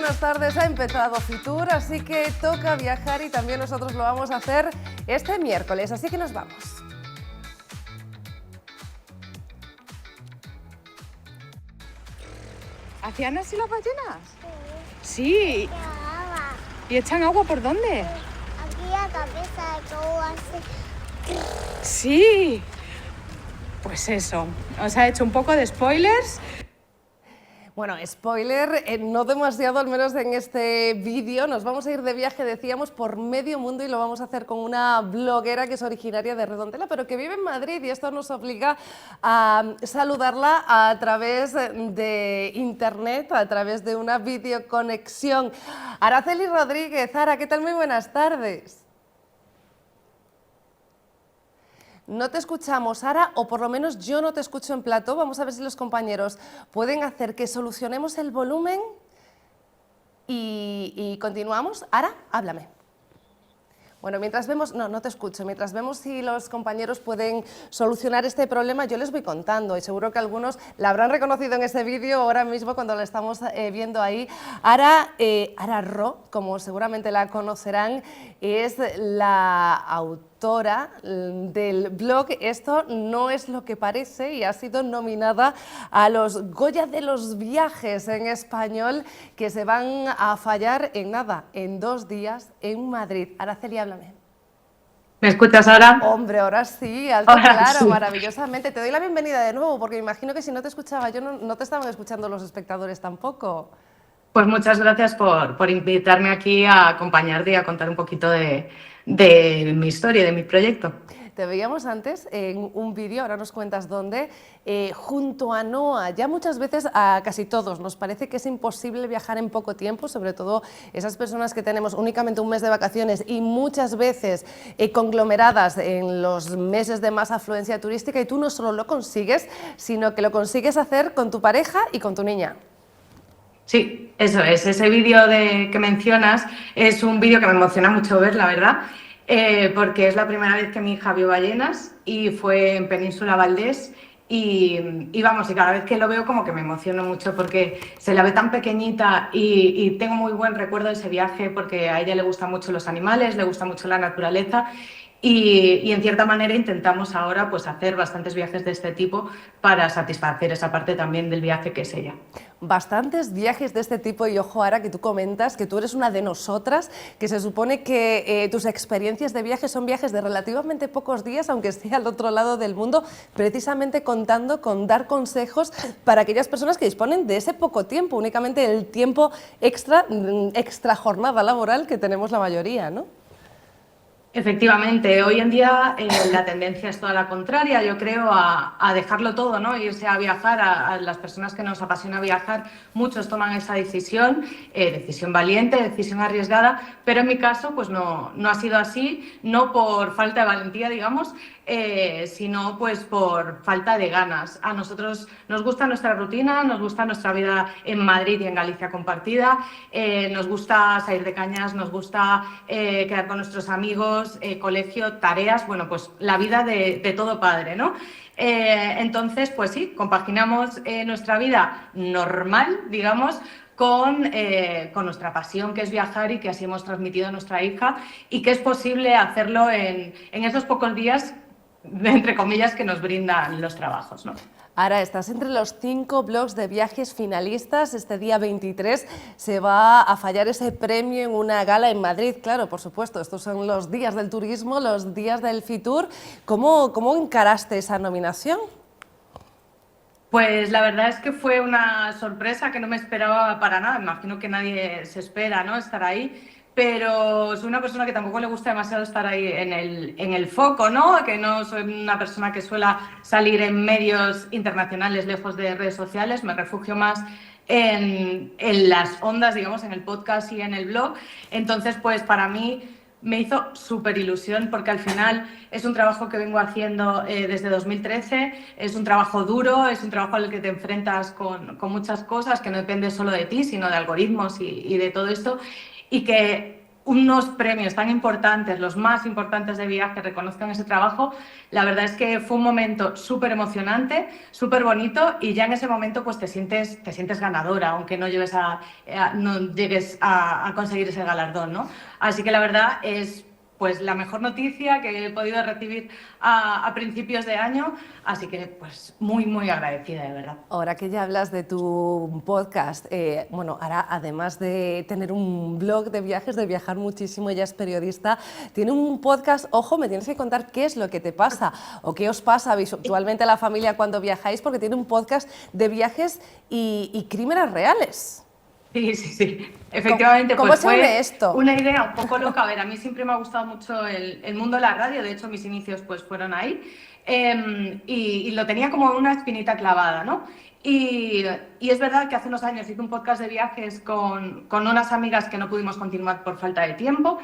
buenas tardes. Ha empezado Fitur, así que toca viajar y también nosotros lo vamos a hacer este miércoles, así que nos vamos. ¿Hacían así las ballenas? Sí. ¿Y echan agua por dónde? Aquí la cabeza todo hace... Sí. Pues eso, os ha hecho un poco de spoilers. Bueno, spoiler, no demasiado, al menos en este vídeo. Nos vamos a ir de viaje, decíamos, por medio mundo y lo vamos a hacer con una bloguera que es originaria de Redondela, pero que vive en Madrid, y esto nos obliga a saludarla a través de internet, a través de una videoconexión. Araceli Rodríguez, Ara, ¿qué tal? Muy buenas tardes. No te escuchamos, Ara, o por lo menos yo no te escucho en plató. Vamos a ver si los compañeros pueden hacer que solucionemos el volumen y continuamos. Ara, háblame. Bueno, mientras vemos, no te escucho, mientras vemos si los compañeros pueden solucionar este problema, yo les voy contando y seguro que algunos la habrán reconocido en ese vídeo ahora mismo cuando la estamos viendo ahí. Ara Ro, como seguramente la conocerán, es la autora del blog Esto no es lo que parece y ha sido nominada a los Goya de los viajes en español que se van a fallar en nada, en 2 días en Madrid. Araceli, háblame. ¿Me escuchas ahora? Hombre, ahora sí, alto Ahora claro, sí. Maravillosamente. Te doy la bienvenida de nuevo porque me imagino que si no te escuchaba yo no te estaban escuchando los espectadores tampoco. Pues muchas gracias por invitarme aquí a acompañarte y a contar un poquito de mi historia y de mi proyecto. Te veíamos antes en un vídeo, ahora nos cuentas dónde, junto a Noa. Ya muchas veces a casi todos nos parece que es imposible viajar en poco tiempo, sobre todo esas personas que tenemos únicamente un mes de vacaciones y muchas veces conglomeradas en los meses de más afluencia turística, y tú no solo lo consigues, sino que lo consigues hacer con tu pareja y con tu niña. Sí, eso es. Ese vídeo que mencionas es un vídeo que me emociona mucho ver, la verdad, porque es la primera vez que mi hija vio ballenas y fue en Península Valdés y vamos, y cada vez que lo veo como que me emociono mucho porque se la ve tan pequeñita y tengo muy buen recuerdo de ese viaje porque a ella le gustan mucho los animales, le gusta mucho la naturaleza. Y en cierta manera intentamos ahora pues hacer bastantes viajes de este tipo para satisfacer esa parte también del viaje que es ella. Bastantes viajes de este tipo y ojo, Ara, que tú comentas que tú eres una de nosotras, que se supone que tus experiencias de viaje son viajes de relativamente pocos días, aunque esté al otro lado del mundo, precisamente contando con dar consejos para aquellas personas que disponen de ese poco tiempo, únicamente el tiempo extra jornada laboral que tenemos la mayoría, ¿no? Efectivamente, hoy en día la tendencia es toda la contraria, yo creo, a dejarlo todo, ¿no? Irse a viajar, a las personas que nos apasiona viajar, muchos toman esa decisión, decisión valiente, decisión arriesgada, pero en mi caso pues no ha sido así, no por falta de valentía, digamos, sino pues por falta de ganas. A nosotros nos gusta nuestra rutina, nos gusta nuestra vida en Madrid y en Galicia compartida, nos gusta salir de cañas, nos gusta quedar con nuestros amigos, colegio, tareas, bueno, pues la vida de todo padre, ¿no? Entonces, pues sí, compaginamos nuestra vida normal, digamos, con nuestra pasión, que es viajar y que así hemos transmitido a nuestra hija y que es posible hacerlo en esos pocos días, entre comillas, que nos brindan los trabajos, ¿no? Ahora estás entre los 5 blogs de viajes finalistas. Este día 23 se va a fallar ese premio en una gala en Madrid. Claro, por supuesto, estos son los días del turismo, los días del Fitur. ¿Cómo encaraste esa nominación? Pues la verdad es que fue una sorpresa que no me esperaba para nada. Imagino que nadie se espera, ¿no?, estar ahí. Pero soy una persona que tampoco le gusta demasiado estar ahí en el foco, ¿no? Que no soy una persona que suela salir en medios internacionales lejos de redes sociales, me refugio más en las ondas, digamos, en el podcast y en el blog. Entonces, pues para mí me hizo súper ilusión porque al final es un trabajo que vengo haciendo desde 2013, es un trabajo duro, es un trabajo al que te enfrentas con muchas cosas, que no depende solo de ti, sino de algoritmos y de todo esto. Y que unos premios tan importantes, los más importantes de viaje, reconozcan ese trabajo, la verdad es que fue un momento súper emocionante, súper bonito, y ya en ese momento pues te sientes ganadora, aunque no llegues a conseguir ese galardón, ¿no? Así que la verdad es pues la mejor noticia que he podido recibir a principios de año, así que pues muy, muy agradecida, de verdad. Ahora que ya hablas de tu podcast, bueno, ahora además de tener un blog de viajes, de viajar muchísimo, ella es periodista, tiene un podcast. Ojo, me tienes que contar qué es lo que te pasa o qué os pasa visualmente a la familia cuando viajáis, porque tiene un podcast de viajes y crímenes reales. Sí. Efectivamente, ¿Cómo pues se une fue esto? una idea un poco loca. A ver, a mí siempre me ha gustado mucho el mundo de la radio, de hecho mis inicios pues fueron ahí, y lo tenía como una espinita clavada, ¿no? Y es verdad que hace unos años hice un podcast de viajes con unas amigas que no pudimos continuar por falta de tiempo,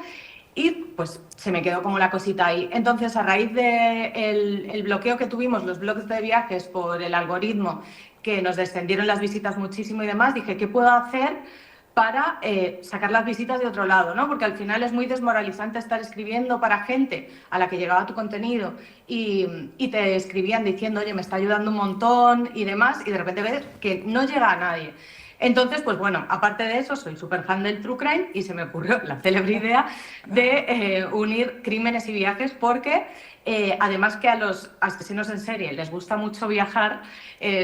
y pues se me quedó como la cosita ahí. Entonces, a raíz del bloqueo que tuvimos los blogs de viajes por el algoritmo, que nos descendieron las visitas muchísimo y demás, dije, ¿qué puedo hacer para sacar las visitas de otro lado, ¿no? Porque al final es muy desmoralizante estar escribiendo para gente a la que llegaba tu contenido y te escribían diciendo, oye, me está ayudando un montón y demás, y de repente ves que no llega a nadie. Entonces, pues bueno, aparte de eso, soy súper fan del True Crime y se me ocurrió la célebre idea de unir crímenes y viajes, porque además que a los asesinos en serie les gusta mucho viajar,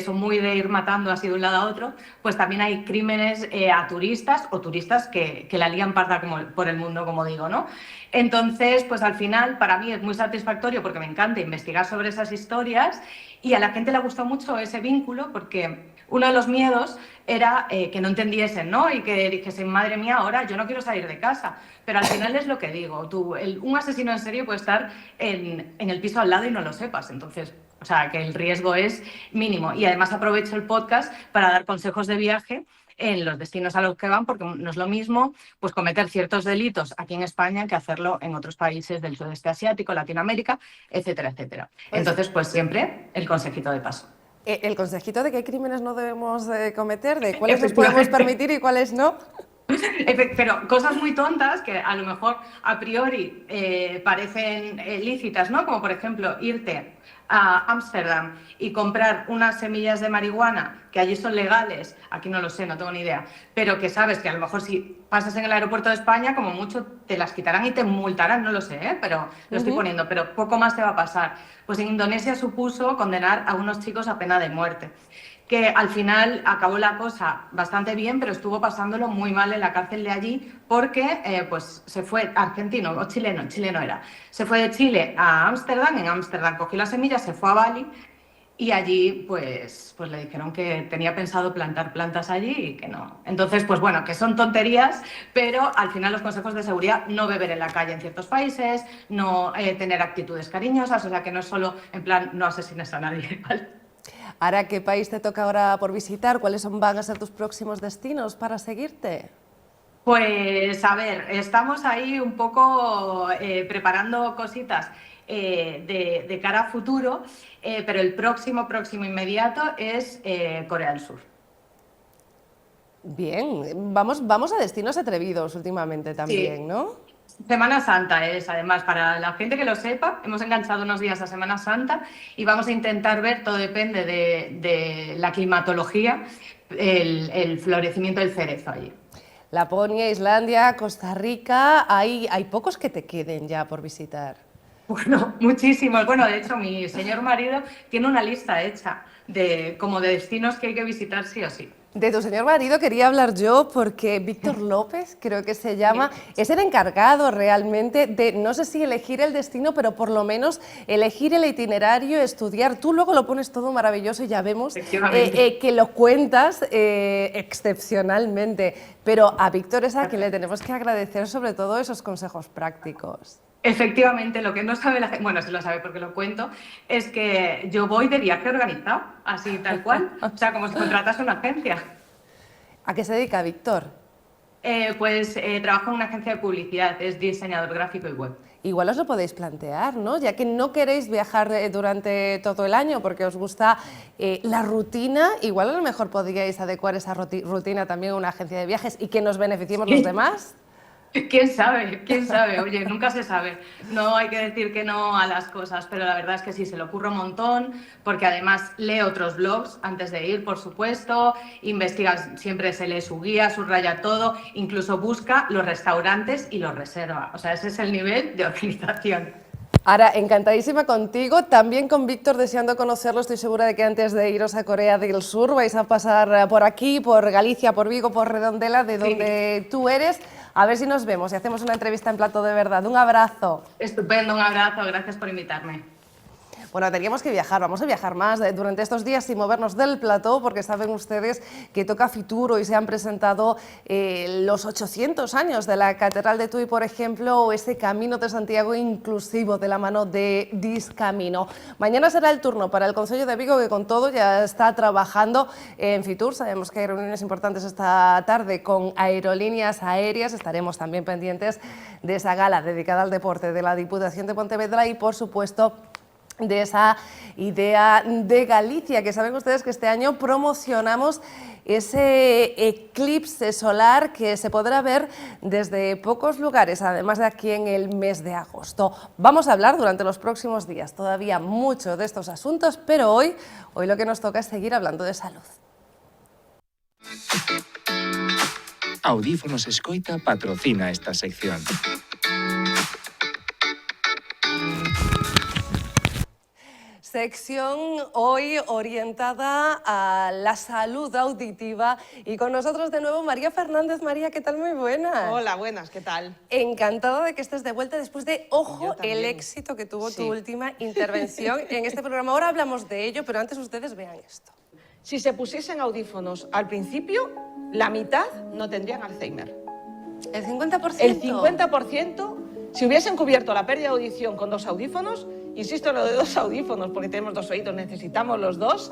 son muy de ir matando así de un lado a otro, pues también hay crímenes a turistas o turistas que la lían parda por el mundo, como digo, ¿no? Entonces, pues al final para mí es muy satisfactorio porque me encanta investigar sobre esas historias, y a la gente le gusta mucho ese vínculo, porque uno de los miedos era que no entendiesen, ¿no? Y que dijesen, madre mía, ahora yo no quiero salir de casa. Pero al final es lo que digo, un asesino en serie puede estar en el piso al lado y no lo sepas. Entonces, o sea, que el riesgo es mínimo. Y además aprovecho el podcast para dar consejos de viaje en los destinos a los que van, porque no es lo mismo pues cometer ciertos delitos aquí en España que hacerlo en otros países del sudeste asiático, Latinoamérica, etcétera, etcétera. Entonces, pues siempre el consejito de paso. El consejito de qué crímenes no debemos cometer, de cuáles nos podemos permitir y cuáles no. Pero cosas muy tontas que a lo mejor a priori parecen lícitas, ¿no? Como por ejemplo irte a Ámsterdam y comprar unas semillas de marihuana que allí son legales, aquí no lo sé, no tengo ni idea, pero que sabes que a lo mejor si pasas en el aeropuerto de España, como mucho te las quitarán y te multarán, no lo sé, pero lo estoy poniendo, pero poco más te va a pasar. Pues en Indonesia supuso condenar a unos chicos a pena de muerte, que al final acabó la cosa bastante bien, pero estuvo pasándolo muy mal en la cárcel de allí, porque pues se fue argentino o chileno era, se fue de Chile a Ámsterdam, en Ámsterdam cogió las semillas, se fue a Bali, y allí pues le dijeron que tenía pensado plantar plantas allí y que no. Entonces, pues bueno, que son tonterías, pero al final los consejos de seguridad: no beber en la calle en ciertos países, no tener actitudes cariñosas, o sea, que no es solo en plan no asesines a nadie, ¿vale? Ahora, ¿qué país te toca ahora por visitar? ¿Cuáles van a ser tus próximos destinos para seguirte? Pues a ver, estamos ahí un poco preparando cositas de cara a futuro, pero el próximo inmediato es Corea del Sur. Bien, vamos a destinos atrevidos últimamente también, Sí. ¿no? Semana Santa es, además, para la gente que lo sepa, hemos enganchado unos días a Semana Santa y vamos a intentar ver, todo depende de la climatología, el florecimiento del cerezo allí. Laponia, Islandia, Costa Rica, hay pocos que te queden ya por visitar. Bueno, muchísimos. Bueno, de hecho, mi señor marido tiene una lista hecha como de destinos que hay que visitar sí o sí. De tu señor marido quería hablar yo, porque Víctor López, creo que se llama, es el encargado realmente de, no sé si elegir el destino, pero por lo menos elegir el itinerario, estudiar. Tú luego lo pones todo maravilloso y ya vemos que lo cuentas excepcionalmente. Pero a Víctor es a quien le tenemos que agradecer sobre todo esos consejos prácticos. Efectivamente, lo que no sabe la gente, bueno, sí lo sabe porque lo cuento, es que yo voy de viaje organizado, así tal cual, o sea, como si contratase una agencia. ¿A qué se dedica Víctor? Pues trabajo en una agencia de publicidad, es diseñador gráfico y web. Igual os lo podéis plantear, ¿no? Ya que no queréis viajar durante todo el año porque os gusta la rutina, igual a lo mejor podríais adecuar esa rutina también a una agencia de viajes y que nos beneficiemos los demás. ¿Quién sabe? ¿Quién sabe? Oye, nunca se sabe. No hay que decir que no a las cosas, pero la verdad es que sí, se le ocurre un montón, porque además lee otros blogs antes de ir, por supuesto, investiga, siempre se lee su guía, subraya todo, incluso busca los restaurantes y los reserva. O sea, ese es el nivel de organización. Ara, encantadísima contigo, también con Víctor, deseando conocerlo. Estoy segura de que antes de iros a Corea del Sur vais a pasar por aquí, por Galicia, por Vigo, por Redondela, de donde tú eres. A ver si nos vemos y hacemos una entrevista en plato de verdad. Un abrazo. Estupendo, un abrazo, gracias por invitarme. Bueno, teníamos que viajar, vamos a viajar más durante estos días sin movernos del plató, porque saben ustedes que toca Futuro y se han presentado los 800 años de la Catedral de Tui, por ejemplo, o ese Camino de Santiago inclusivo de la mano de Discamino. Mañana será el turno para el Concello de Vigo, que con todo ya está trabajando en Fitur. Sabemos que hay reuniones importantes esta tarde con aerolíneas aéreas. Estaremos también pendientes de esa gala dedicada al deporte de la Diputación de Pontevedra y, por supuesto, de esa idea de Galicia, que saben ustedes que este año promocionamos ese eclipse solar que se podrá ver desde pocos lugares, además de aquí en el mes de agosto. Vamos a hablar durante los próximos días todavía mucho de estos asuntos, pero hoy lo que nos toca es seguir hablando de salud. Audífonos Escoita patrocina esta sección. Sección hoy orientada a la salud auditiva y con nosotros de nuevo María Fernández. María, ¿qué tal? Muy buenas. Hola, buenas, ¿qué tal? Encantada de que estés de vuelta después de, ojo, el éxito que tuvo tu última intervención en este programa. Ahora hablamos de ello, pero antes ustedes vean esto. Si se pusiesen audífonos al principio, la mitad no tendrían Alzheimer. ¿El 50%? El 50%, si hubiesen cubierto la pérdida de audición con 2 audífonos, insisto en lo de 2 audífonos porque tenemos 2 oídos, necesitamos los 2,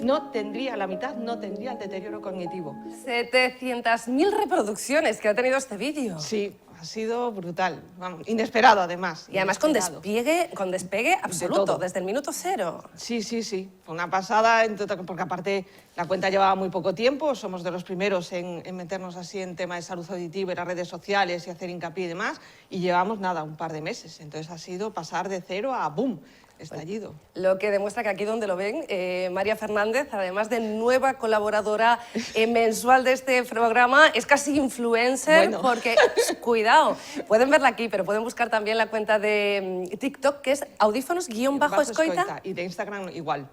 no tendría, la mitad no tendría el deterioro cognitivo. 700.000 reproducciones que ha tenido este vídeo. Sí, ha sido brutal, vamos, inesperado además. Y además con despegue absoluto, desde el minuto 0. Sí, sí, sí, fue una pasada, porque aparte la cuenta llevaba muy poco tiempo, somos de los primeros en meternos así en tema de salud auditiva, en las redes sociales y hacer hincapié y demás, y llevamos nada, un par de meses, entonces ha sido pasar de 0 a boom. Estallido. Lo que demuestra que aquí donde lo ven, María Fernández, además de nueva colaboradora mensual de este programa, es casi influencer, bueno, porque, cuidado, pueden verla aquí, pero pueden buscar también la cuenta de TikTok, que es audífonos_escoita. Y de Instagram igual.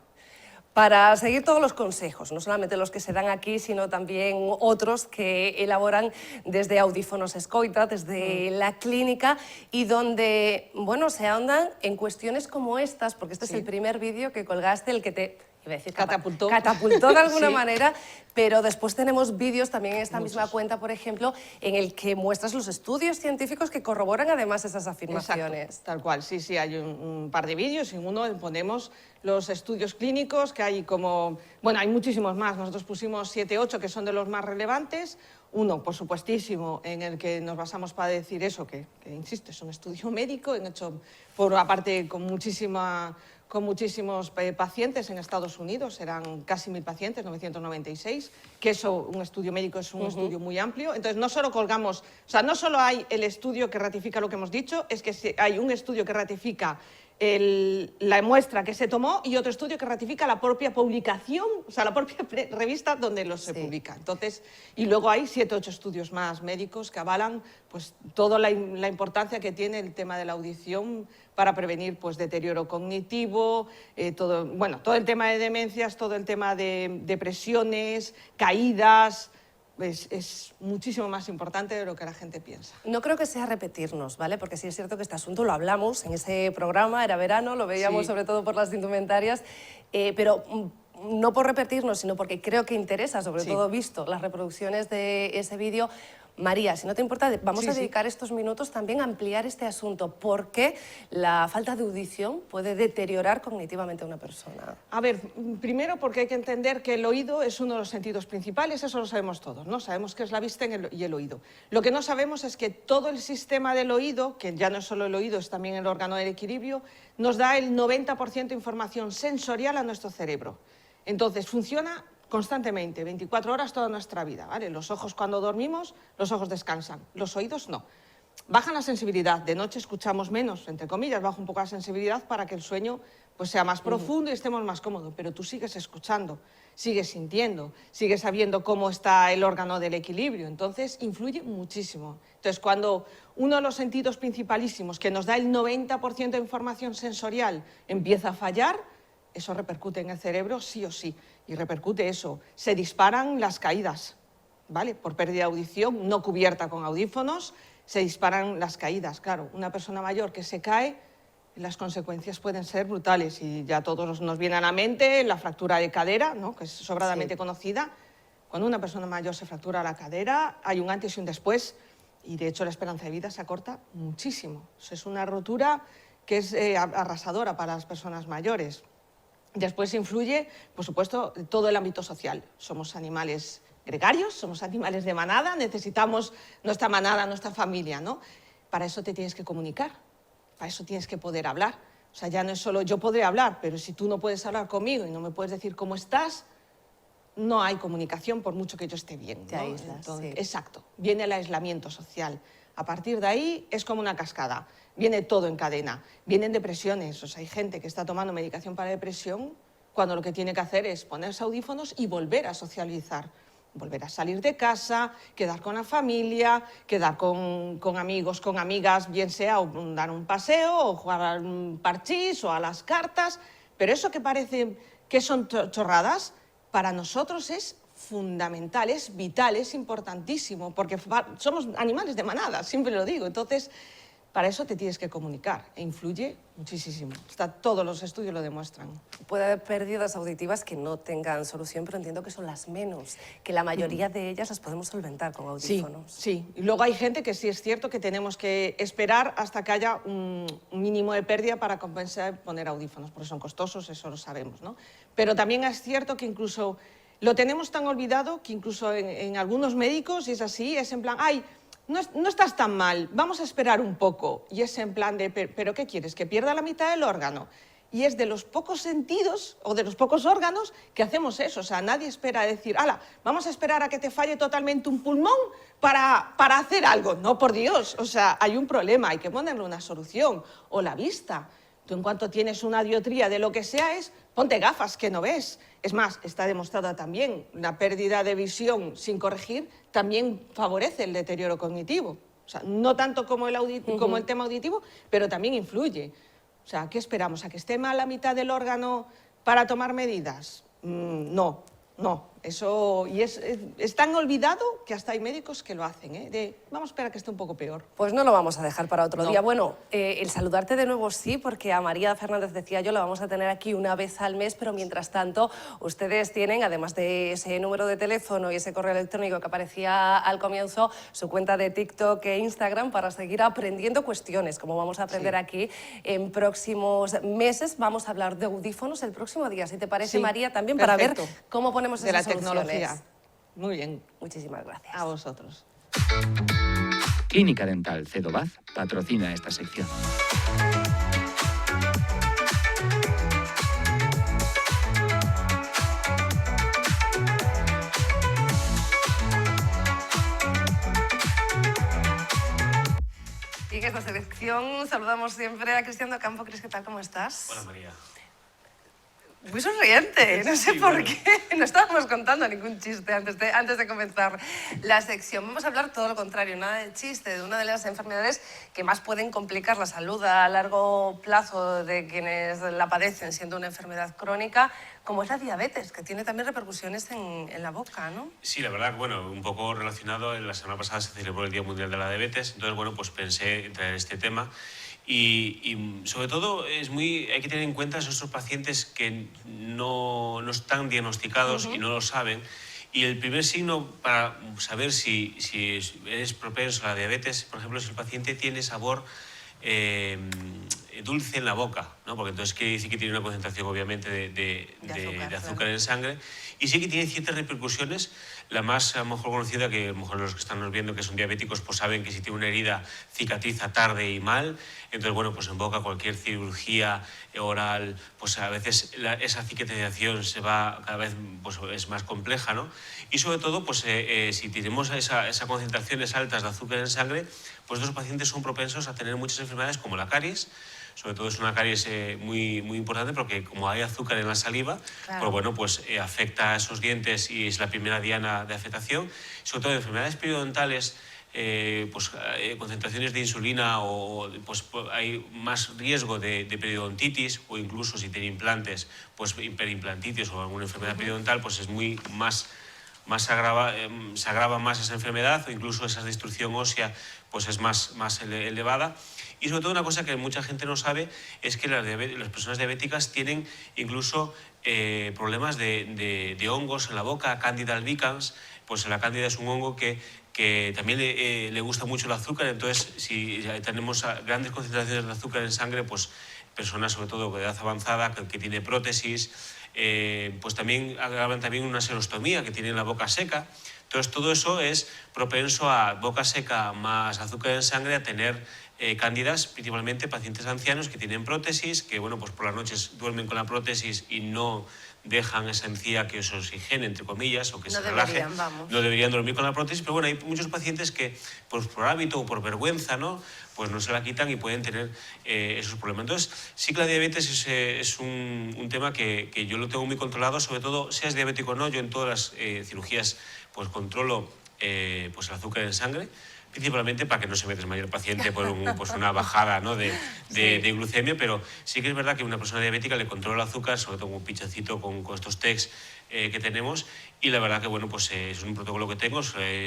Para seguir todos los consejos, no solamente los que se dan aquí, sino también otros que elaboran desde Audífonos Escoita, desde la clínica, y donde, bueno, se ahondan en cuestiones como estas, porque este es el primer vídeo que colgaste, el que te... iba a decir, catapultó de alguna manera, pero después tenemos vídeos también en esta misma cuenta, por ejemplo, en el que muestras los estudios científicos que corroboran además esas afirmaciones. Exacto, tal cual, sí, sí, hay un par de vídeos y en uno ponemos los estudios clínicos, que hay como... Bueno, hay muchísimos más, nosotros pusimos 7, 8 que son de los más relevantes, uno, por supuestísimo, en el que nos basamos para decir eso, que insisto, es un estudio médico, hecho por aparte con muchísimos pacientes en Estados Unidos, eran casi 1000 pacientes, 996, que eso, un estudio médico es un estudio muy amplio. Entonces, no solo colgamos, o sea, no solo hay el estudio que ratifica lo que hemos dicho, es que hay un estudio que ratifica la muestra que se tomó y otro estudio que ratifica la propia publicación, o sea, la propia revista donde se publica. Entonces, y luego hay 7, 8 estudios más médicos que avalan pues toda la importancia que tiene el tema de la audición para prevenir pues deterioro cognitivo, todo el tema de demencias, todo el tema de depresiones, caídas. Es muchísimo más importante de lo que la gente piensa. No creo que sea repetirnos, ¿vale? Porque sí es cierto que este asunto lo hablamos en ese programa, era verano, lo veíamos sobre todo por las indumentarias, pero no por repetirnos, sino porque creo que interesa, sobre todo visto las reproducciones de ese vídeo. María, si no te importa, vamos a dedicar estos minutos también a ampliar este asunto. ¿Por qué la falta de audición puede deteriorar cognitivamente a una persona? A ver, primero porque hay que entender que el oído es uno de los sentidos principales, eso lo sabemos todos, ¿no? Sabemos que es la vista y el oído. Lo que no sabemos es que todo el sistema del oído, que ya no es solo el oído, es también el órgano del equilibrio, nos da el 90% de información sensorial a nuestro cerebro. Entonces, funciona constantemente, 24 horas toda nuestra vida, ¿vale? Los ojos cuando dormimos, los ojos descansan, los oídos no. Bajan la sensibilidad, de noche escuchamos menos, entre comillas, baja un poco la sensibilidad para que el sueño pues, sea más profundo y estemos más cómodos, pero tú sigues escuchando, sigues sintiendo, sigues sabiendo cómo está el órgano del equilibrio, entonces influye muchísimo. Entonces, cuando uno de los sentidos principalísimos, que nos da el 90% de información sensorial, empieza a fallar, eso repercute en el cerebro sí o sí, y repercute eso, se disparan las caídas, ¿vale? Por pérdida de audición, no cubierta con audífonos, se disparan las caídas. Claro, una persona mayor que se cae, las consecuencias pueden ser brutales y ya todos nos viene a la mente la fractura de cadera, ¿no? Que es sobradamente conocida. Cuando una persona mayor se fractura la cadera, hay un antes y un después y de hecho la esperanza de vida se acorta muchísimo. Es una rotura que es arrasadora para las personas mayores. Después influye, por supuesto, todo el ámbito social. Somos animales gregarios, somos animales de manada, necesitamos nuestra manada, nuestra familia, ¿no? Para eso te tienes que comunicar, para eso tienes que poder hablar. O sea, ya no es solo yo podré hablar, pero si tú no puedes hablar conmigo y no me puedes decir cómo estás, no hay comunicación por mucho que yo esté bien, ¿no? Te aíslas, Entonces, sí. exacto, viene el aislamiento social. A partir de ahí es como una cascada, viene todo en cadena, vienen depresiones, o sea, hay gente que está tomando medicación para depresión cuando lo que tiene que hacer es ponerse audífonos y volver a socializar. Volver a salir de casa, quedar con la familia, quedar con amigos, con amigas, bien sea o dar un paseo o jugar a un parchís o a las cartas, pero eso que parece que son chorradas, para nosotros es fundamental, es vital, es importantísimo, porque somos animales de manada, siempre lo digo, entonces para eso te tienes que comunicar e influye muchísimo. Todos los estudios lo demuestran. Puede haber pérdidas auditivas que no tengan solución, pero entiendo que son las menos, que la mayoría de ellas las podemos solventar con audífonos. Sí. Y luego hay gente que sí es cierto que tenemos que esperar hasta que haya un mínimo de pérdida para compensar poner audífonos, porque son costosos, eso lo sabemos, ¿no? Pero también es cierto que incluso lo tenemos tan olvidado que incluso en algunos médicos, y es así, es en plan, ay, no estás tan mal, vamos a esperar un poco. Y es en plan de, ¿pero qué quieres? ¿Que pierda la mitad del órgano? Y es de los pocos sentidos o de los pocos órganos que hacemos eso. O sea, nadie espera decir, ala, vamos a esperar a que te falle totalmente un pulmón para hacer algo. No, por Dios, o sea, hay un problema, hay que ponerle una solución. O la vista. Tú en cuanto tienes una dioptría de lo que sea es, ponte gafas que no ves. Es más, está demostrada también, la pérdida de visión sin corregir también favorece el deterioro cognitivo. O sea, no tanto como el tema auditivo, pero también influye. O sea, ¿qué esperamos? ¿A que esté mal la mitad del órgano para tomar medidas? No. Eso y es tan olvidado que hasta hay médicos que lo hacen, ¿eh? Vamos a esperar a que esté un poco peor. Pues no lo vamos a dejar para otro No. día. Bueno, el saludarte de nuevo sí, porque a María Fernández, decía yo, la vamos a tener aquí una vez al mes, pero mientras tanto ustedes tienen, además de ese número de teléfono y ese correo electrónico que aparecía al comienzo, su cuenta de TikTok e Instagram para seguir aprendiendo cuestiones, como vamos a aprender aquí en próximos meses. Vamos a hablar de audífonos el próximo día, si te parece, Sí, María, también para ver perfecto. cómo ponemos De la esas tecnología. soluciones. Muy bien. Muchísimas gracias. A vosotros. Clínica Dental Cedobaz patrocina esta sección. Y en esta selección saludamos siempre a Cristian Docampo. Cris, ¿qué tal? ¿Cómo estás? Hola María. Muy sonriente, no sé Sí, por bueno. qué. No estábamos contando ningún chiste antes de comenzar la sección. Vamos a hablar todo lo contrario, nada de chiste, de una de las enfermedades que más pueden complicar la salud a largo plazo de quienes la padecen, siendo una enfermedad crónica, como es la diabetes, que tiene también repercusiones en la boca, ¿no? Sí, la verdad, bueno, un poco relacionado, la semana pasada se celebró el Día Mundial de la Diabetes, entonces, bueno, pues pensé en traer este tema y sobre todo hay que tener en cuenta esos pacientes que no están diagnosticados y no lo saben. Y el primer signo para saber si eres propenso a la diabetes, por ejemplo, si el paciente tiene sabor dulce en la boca, ¿no? Porque entonces quiere decir que tiene una concentración obviamente de azúcar en sangre, y sí que tiene ciertas repercusiones. La más a lo mejor conocida, que a lo mejor los que están nos viendo que son diabéticos pues saben que si tiene una herida cicatriza tarde y mal, entonces bueno, pues en boca cualquier cirugía oral, pues a veces esa cicatrización se va cada vez, pues es más compleja, ¿no? Y sobre todo pues si tenemos esa concentraciones altas de azúcar en sangre, pues estos pacientes son propensos a tener muchas enfermedades como la caries. Sobre todo es una caries muy importante porque como hay azúcar en la saliva, Claro. pues bueno, pues afecta a esos dientes y es la primera diana de afectación. Sobre todo enfermedades periodontales, concentraciones de insulina o pues hay más riesgo de periodontitis, o incluso si tiene implantes, pues hiperimplantitis o alguna enfermedad periodontal, pues es se agrava más esa enfermedad, o incluso esa destrucción ósea pues es más elevada. Y sobre todo una cosa que mucha gente no sabe es que las personas diabéticas tienen incluso problemas de hongos en la boca, Candida albicans. Pues la cándida es un hongo que también le gusta mucho el azúcar, entonces si tenemos grandes concentraciones de azúcar en sangre, pues personas sobre todo de edad avanzada que tiene prótesis, pues también agravan también una serostomía, que tienen la boca seca. Entonces todo eso es propenso a boca seca más azúcar en sangre, a tener cándidas, principalmente pacientes ancianos que tienen prótesis, que bueno, pues por las noches duermen con la prótesis y no dejan esa encía que se oxigene, entre comillas, o que No se relaje. deberían, vamos. No deberían dormir con la prótesis, pero bueno, hay muchos pacientes que pues por hábito o por vergüenza, ¿no? Pues no se la quitan y pueden tener esos problemas. Entonces, sí que la diabetes es un tema que yo lo tengo muy controlado, sobre todo, seas diabético o no, yo en todas las cirugías pues controlo pues el azúcar en sangre, principalmente para que no se me desmaye el paciente por pues una bajada, ¿no? de glucemia, pero sí que es verdad que a una persona diabética le controla el azúcar, sobre todo un pinchacito con estos TECs que tenemos, y la verdad que bueno, pues es un protocolo que tengo,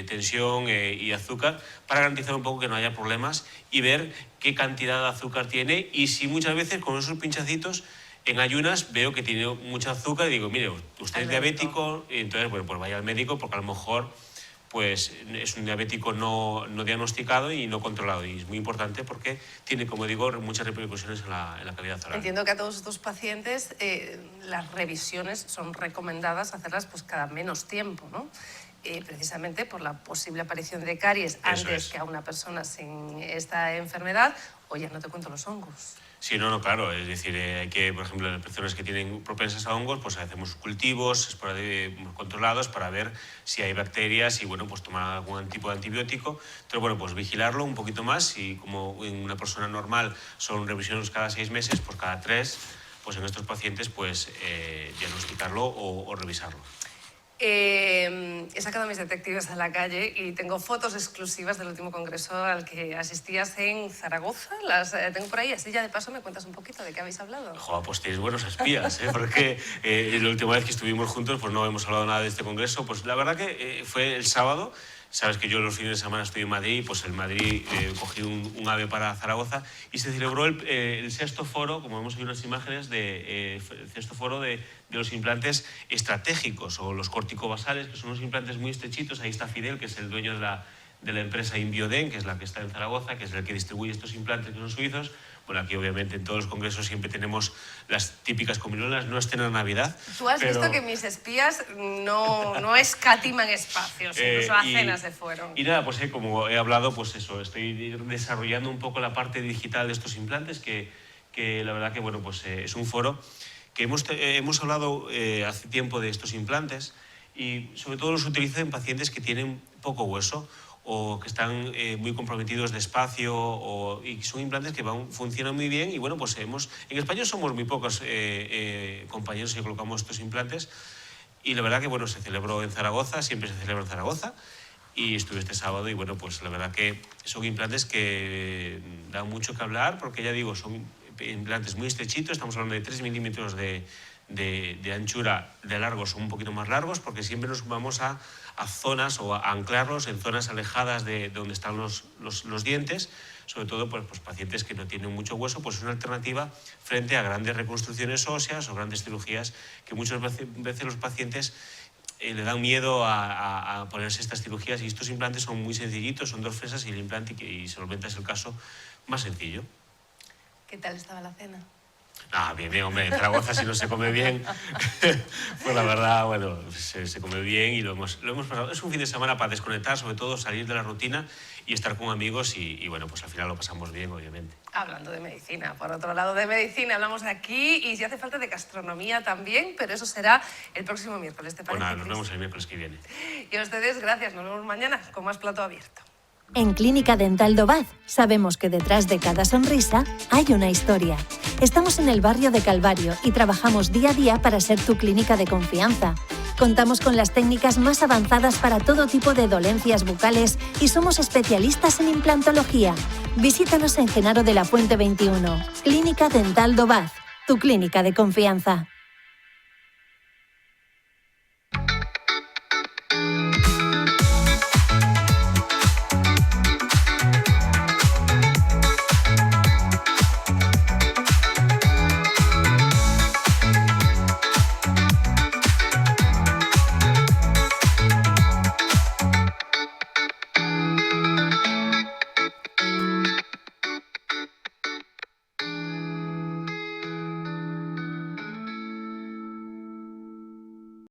tensión y azúcar, para garantizar un poco que no haya problemas y ver qué cantidad de azúcar tiene, y si muchas veces con esos pinchacitos en ayunas veo que tiene mucho azúcar y digo, mire, usted es diabético, y entonces bueno, pues vaya al médico, porque a lo mejor pues es un diabético no diagnosticado y no controlado, y es muy importante porque tiene, como digo, muchas repercusiones en la cavidad oral. Entiendo que a todos estos pacientes las revisiones son recomendadas hacerlas pues cada menos tiempo, ¿no? Precisamente por la posible aparición de caries antes que a una persona sin esta enfermedad, o ya no te cuento los hongos. Sí, no, claro. Es decir, hay que, por ejemplo, en las personas que tienen propensas a hongos, pues hacemos cultivos controlados para ver si hay bacterias y, bueno, pues tomar algún tipo de antibiótico. Entonces, bueno, pues vigilarlo un poquito más, y como en una persona normal son revisiones cada 6 meses, pues cada 3, pues en estos pacientes, pues diagnosticarlo o revisarlo. He sacado a mis detectives a la calle y tengo fotos exclusivas del último congreso al que asistías en Zaragoza. Las tengo por ahí, así ya de paso me cuentas un poquito de qué habéis hablado. Joder, pues tienes buenos espías, porque la última vez que estuvimos juntos pues no hemos hablado nada de este congreso. Pues la verdad que fue el sábado. Sabes que yo los fines de semana estoy en Madrid, pues en Madrid cogí un AVE para Zaragoza y se celebró el 6º foro, como hemos visto unas imágenes, el 6º foro de los implantes estratégicos o los corticobasales, que son unos implantes muy estrechitos. Ahí está Fidel, que es el dueño de la empresa Inbioden, que es la que está en Zaragoza, que es el que distribuye estos implantes, que son suizos. Bueno, aquí obviamente en todos los congresos siempre tenemos las típicas comilonas, no estén en Navidad. Tú has visto que mis espías no escatiman espacios, incluso a cenas se fueron. Y nada, pues como he hablado, pues eso, estoy desarrollando un poco la parte digital de estos implantes, que la verdad que bueno, pues es un foro que hemos hablado hace tiempo de estos implantes, y sobre todo los utilizo en pacientes que tienen poco hueso o que están muy comprometidos de espacio, y son implantes que funcionan muy bien. Y bueno, pues en España somos muy pocos compañeros que colocamos estos implantes, y la verdad que bueno, se celebró en Zaragoza, siempre se celebra en Zaragoza, y estuve este sábado, y bueno, pues la verdad que son implantes que dan mucho que hablar, porque ya digo, son implantes muy estrechitos, estamos hablando de 3 milímetros de anchura, de largos son un poquito más largos, porque siempre nos vamos a zonas o a anclarlos en zonas alejadas de donde están los dientes, sobre todo pues pacientes que no tienen mucho hueso, pues es una alternativa frente a grandes reconstrucciones óseas o grandes cirugías que muchas veces los pacientes le dan miedo a ponerse estas cirugías, y estos implantes son muy sencillitos, son 2 fresas y el implante, y solamente es el caso más sencillo. ¿Qué tal estaba la cena? Ah, bien, bien, hombre, en Zaragoza si no se come bien, pues la verdad, bueno, se come bien y lo hemos pasado. Es un fin de semana para desconectar, sobre todo salir de la rutina y estar con amigos y bueno, pues al final lo pasamos bien, obviamente. Hablando de medicina, por otro lado de medicina hablamos aquí y si hace falta de gastronomía también, pero eso será el próximo miércoles, ¿te parece? Bueno, nos Cris? vemos el miércoles que viene. Y a ustedes, gracias, nos vemos mañana con más Plato Abierto. En Clínica Dental Dobaz sabemos que detrás de cada sonrisa hay una historia. Estamos en el barrio de Calvario y trabajamos día a día para ser tu clínica de confianza. Contamos con las técnicas más avanzadas para todo tipo de dolencias bucales y somos especialistas en implantología. Visítanos en Genaro de la Fuente 21. Clínica Dental Dobaz, tu clínica de confianza.